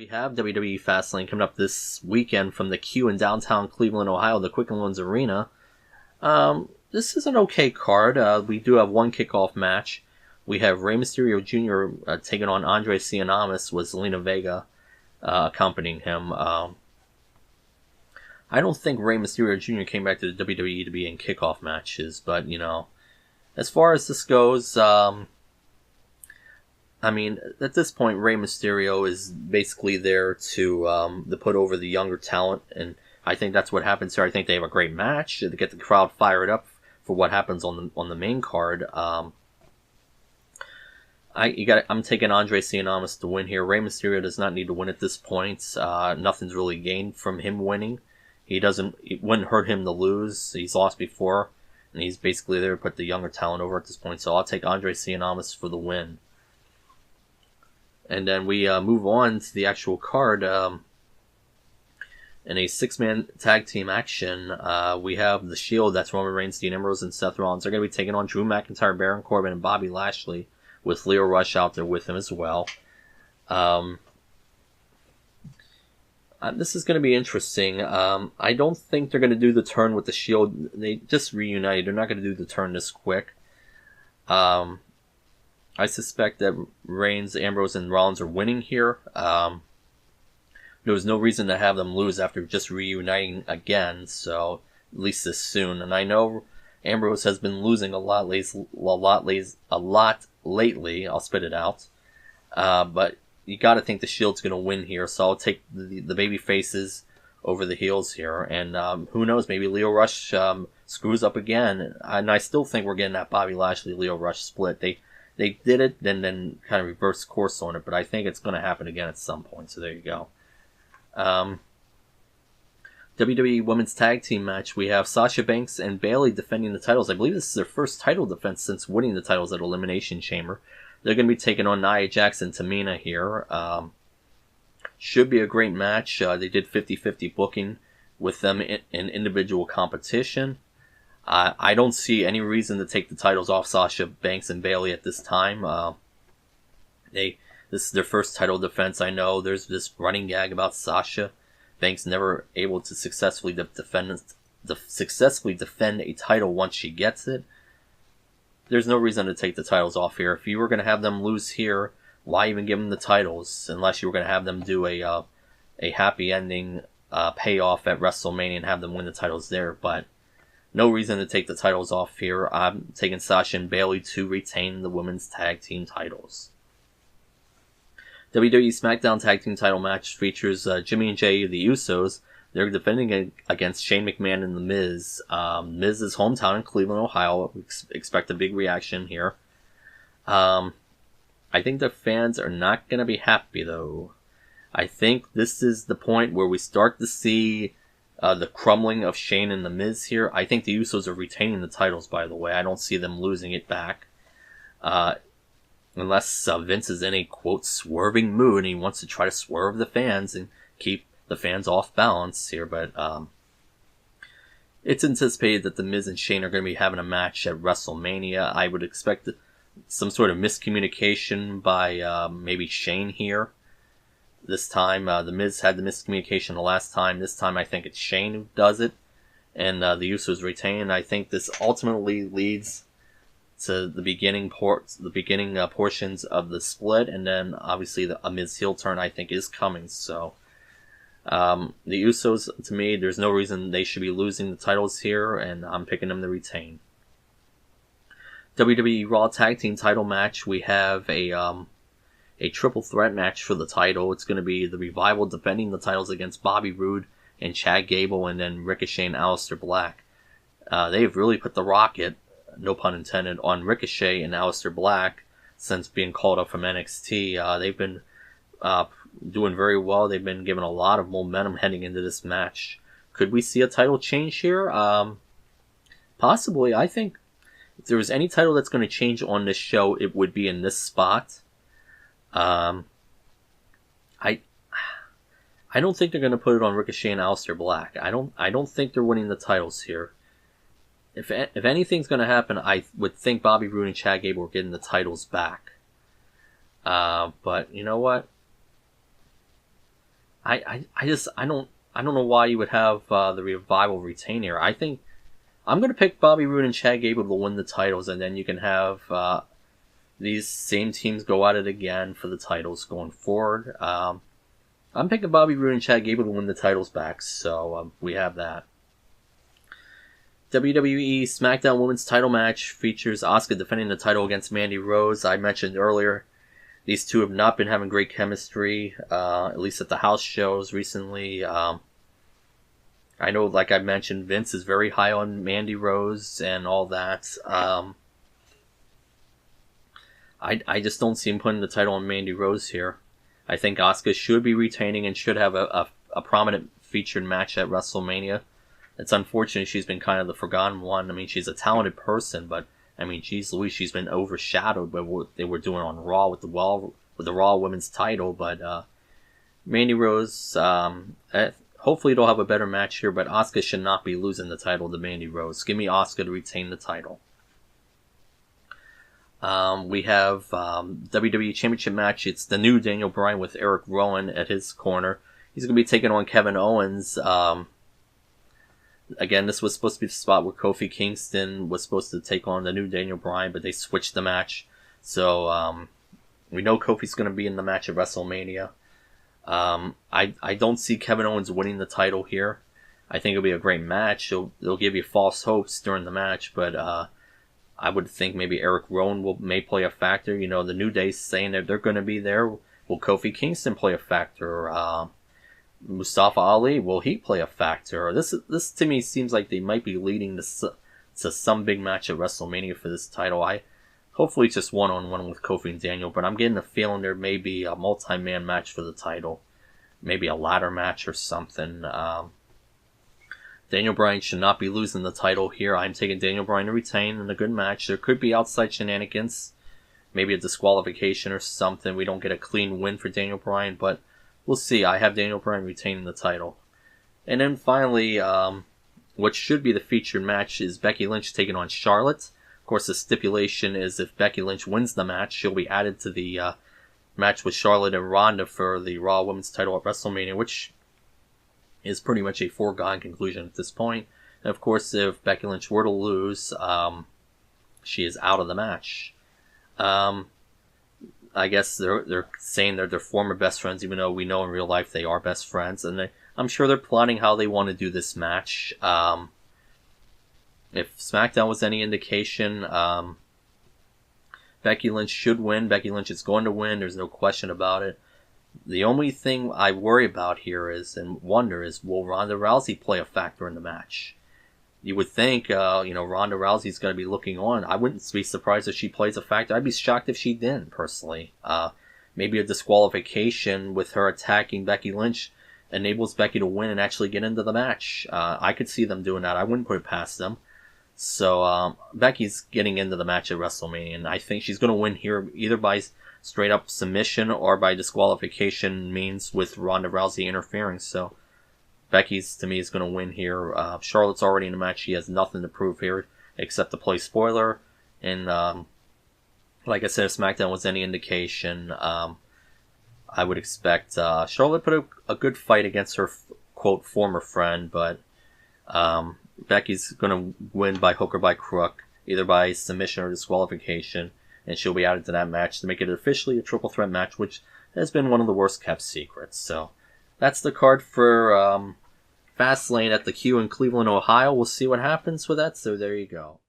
We have WWE FASTLANE coming up this weekend from the Q in downtown Cleveland, Ohio, the Quicken Loans Arena. This is an okay card. We do have one kickoff match. We have Rey Mysterio Jr. Taking on Andre Cien with Zelina Vega accompanying him. I don't think Rey Mysterio Jr. came back to the WWE to be in kickoff matches, but, as far as this goes, at this point, Rey Mysterio is basically there to put over the younger talent, and I think that's what happens here. I think they have a great match to get the crowd fired up for what happens on the main card. I'm taking Andre Cien to win here. Rey Mysterio does not need to win at this point. Nothing's really gained from him winning. It wouldn't hurt him to lose. He's lost before, and he's basically there to put the younger talent over at this point. So I'll take Andre Cien for the win. And then we move on to the actual card. In a 6-man tag team action, we have The Shield, that's Roman Reigns, Dean Ambrose, and Seth Rollins. They're going to be taking on Drew McIntyre, Baron Corbin, and Bobby Lashley, with Lio Rush out there with him as well. This is going to be interesting. I don't think they're going to do the turn with The Shield. They just reunited. They're not going to do the turn this quick. I suspect that Reigns, Ambrose, and Rollins are winning here. There was no reason to have them lose after just reuniting again, so at least this soon. And I know Ambrose has been losing a lot lately. I'll spit it out. But you got to think the Shield's going to win here, so I'll take the baby faces over the heels here. And who knows, maybe Lio Rush screws up again. And I still think we're getting that Bobby Lashley-Lio Rush split. They did it, then kind of reversed course on it, but I think it's going to happen again at some point, so there you go. WWE Women's Tag Team match, we have Sasha Banks and Bayley defending the titles. I believe this is their first title defense since winning the titles at Elimination Chamber. They're going to be taking on Nia Jax and Tamina here. Should be a great match. They did 50-50 booking with them in individual competition. I don't see any reason to take the titles off Sasha Banks and Bayley at this time. This is their first title defense. I know there's this running gag about Sasha Banks never able to successfully defend a title once she gets it. There's no reason to take the titles off here. If you were going to have them lose here, why even give them the titles? Unless you were going to have them do a happy ending payoff at WrestleMania and have them win the titles there, but no reason to take the titles off here. I'm taking Sasha and Bayley to retain the women's tag team titles. WWE SmackDown Tag Team title match features Jimmy and Jay, the Usos. They're defending against Shane McMahon and The Miz. Miz's hometown in Cleveland, Ohio. We expect a big reaction here. I think the fans are not going to be happy, though. I think this is the point where we start to see the crumbling of Shane and The Miz here. I think the Usos are retaining the titles, by the way. I don't see them losing it back. Unless Vince is in a, quote, swerving mood and he wants to try to swerve the fans and keep the fans off balance here. But it's anticipated that The Miz and Shane are going to be having a match at WrestleMania. I would expect some sort of miscommunication by maybe Shane here. This time, The Miz had the miscommunication the last time. This time, I think it's Shane who does it. And the Usos retain. I think this ultimately leads to the beginning portions of the split. And then, obviously, a Miz heel turn, I think, is coming. So, the Usos, to me, there's no reason they should be losing the titles here. And I'm picking them to retain. WWE Raw Tag Team title match. We have a triple threat match for the title. It's going to be the Revival defending the titles against Bobby Roode and Chad Gable, and then Ricochet and Aleister Black. They've really put the rocket, no pun intended, on Ricochet and Aleister Black since being called up from NXT. They've been doing very well. They've been given a lot of momentum heading into this match. Could we see a title change here? Possibly. I think if there was any title that's going to change on this show, it would be in this spot. I don't think they're going to put it on Ricochet and Aleister Black. I don't think they're winning the titles here. If anything's going to happen, I would think Bobby Roode and Chad Gable are getting the titles back. But you know what? I don't know why you would have the Revival retain here. I think I'm going to pick Bobby Roode and Chad Gable to win the titles, and then you can have these same teams go at it again for the titles going forward. I'm picking Bobby Roode and Chad Gable to win the titles back, so we have that. WWE SmackDown Women's Title match features Asuka defending the title against Mandy Rose. I mentioned earlier, these two have not been having great chemistry, at least at the house shows recently. I know, like I mentioned, Vince is very high on Mandy Rose and all that. I just don't see him putting the title on Mandy Rose here. I think Asuka should be retaining and should have a prominent featured match at WrestleMania. It's unfortunate she's been kind of the forgotten one. I mean, she's a talented person, but I mean, geez Louise, she's been overshadowed by what they were doing on Raw with the Raw Women's title. But Mandy Rose, hopefully they'll have a better match here, but Asuka should not be losing the title to Mandy Rose. Give me Asuka to retain the title. We have WWE Championship match. It's the new Daniel Bryan with Eric Rowan at his corner. He's going to be taking on Kevin Owens. Again, this was supposed to be the spot where Kofi Kingston was supposed to take on the new Daniel Bryan, but they switched the match. So we know Kofi's going to be in the match at WrestleMania. I don't see Kevin Owens winning the title here. I think it'll be a great match. They'll give you false hopes during the match, but I would think maybe Eric Rowan may play a factor. You know, the New Day's saying that they're going to be there. Will Kofi Kingston play a factor? Mustafa Ali, will he play a factor? This to me seems like they might be leading to some big match at WrestleMania for this title. Hopefully it's just one-on-one with Kofi and Daniel, but I'm getting the feeling there may be a multi-man match for the title. Maybe a ladder match or something. Daniel Bryan should not be losing the title here. I'm taking Daniel Bryan to retain in a good match. There could be outside shenanigans. Maybe a disqualification or something. We don't get a clean win for Daniel Bryan, but we'll see. I have Daniel Bryan retaining the title. And then finally, what should be the featured match is Becky Lynch taking on Charlotte. Of course, the stipulation is if Becky Lynch wins the match, she'll be added to the match with Charlotte and Ronda for the Raw Women's title at WrestleMania, which is pretty much a foregone conclusion at this point. And of course, if Becky Lynch were to lose, she is out of the match. I guess they're saying they're former best friends, even though we know in real life they are best friends. And I'm sure they're plotting how they want to do this match. If SmackDown was any indication, Becky Lynch should win. Becky Lynch is going to win. There's no question about it. The only thing I worry about here is, and wonder is, will Ronda Rousey play a factor in the match? You would think, Ronda Rousey's going to be looking on. I wouldn't be surprised if she plays a factor. I'd be shocked if she didn't, personally. Maybe a disqualification with her attacking Becky Lynch enables Becky to win and actually get into the match. I could see them doing that. I wouldn't put it past them. So, Becky's getting into the match at WrestleMania, and I think she's going to win here either by straight up submission or by disqualification means with Ronda Rousey interfering. So Becky's, to me, is going to win here. Charlotte's already in the match. She has nothing to prove here except to play spoiler. And like I said, if SmackDown was any indication, I would expect Charlotte put a good fight against her, quote, former friend. But Becky's going to win by hook or by crook, either by submission or disqualification. And she'll be added to that match to make it officially a triple threat match, which has been one of the worst kept secrets. So that's the card for Fastlane at the Q in Cleveland, Ohio. We'll see what happens with that. So there you go.